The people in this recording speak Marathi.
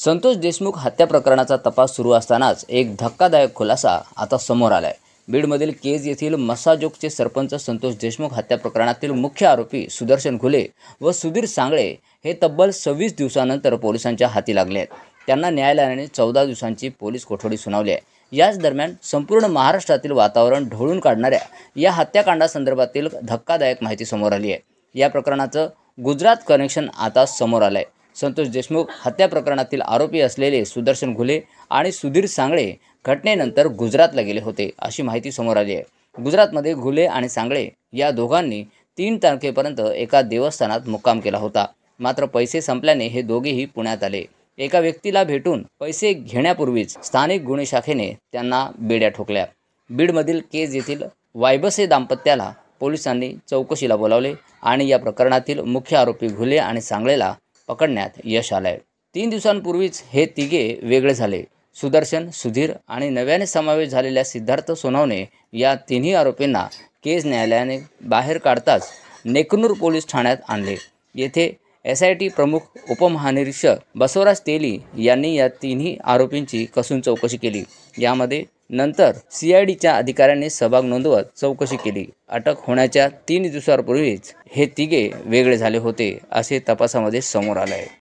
संतोष देशमुख हत्या प्रकरणाचा तपास सुरू असतानाच एक धक्कादायक खुलासा आता समोर आलाय। बीडमधील केज येथील मसाजोगचे सरपंच संतोष देशमुख हत्या प्रकरणातील मुख्य आरोपी सुदर्शन घुले व सुधीर सांगळे हे तब्बल 26 दिवसांनंतर पोलिसांच्या हाती लागले आहेत। त्यांना न्यायालयाने 14 दिवसांची पोलीस कोठडी सुनावली आहे। याच दरम्यान संपूर्ण महाराष्ट्रातील वातावरण ढवळून काढणाऱ्या या हत्याकांडासंदर्भातील धक्कादायक माहिती समोर आली आहे। या प्रकरणाचं गुजरात कनेक्शन आता समोर आलंय। संतोष देशमुख हत्या प्रकरणातील आरोपी असलेले सुदर्शन घुले आणि सुधीर सांगळे घटनेनंतर गुजरातला गेले होते अशी माहिती समोर आली आहे। गुजरातमध्ये घुले आणि सांगळे या दोघांनी 3 तारखेपर्यंत एका देवस्थानात मुक्काम केला होता। मात्र पैसे संपल्याने हे दोघेही पुण्यात आले। एका व्यक्तीला भेटून पैसे घेण्यापूर्वीच स्थानिक गुन्हे शाखेने त्यांना बेड्या ठोकल्या। बीडमधील केज येथील वायबसे दाम्पत्याला पोलिसांनी चौकशीला बोलावले आणि या प्रकरणातील मुख्य आरोपी घुले आणि सांगळेला पकडण्यात यश आलंय। 3 दिवसांपूर्वीच हे तिघे वेगळे झाले। सुदर्शन, सुधीर आणि नव्याने समावेश झालेल्या सिद्धार्थ सोनवणे या तिन्ही आरोपींना केज न्यायालयाने बाहेर काढताच नेकनूर पोलीस ठाण्यात आणले। येथे SIT प्रमुख उपमहानिरीक्षक बसवराज तेली यांनी या तिन्ही आरोपींची कसून चौकशी केली। यामध्ये नंतर CIDच्या अधिकाऱ्यांनी सहभाग नोंदवत चौकशी केली। अटक होण्याच्या 3 दिवसांपूर्वीच हे तिघे वेगळे झाले होते असे तपासामध्ये समोर आले आहे।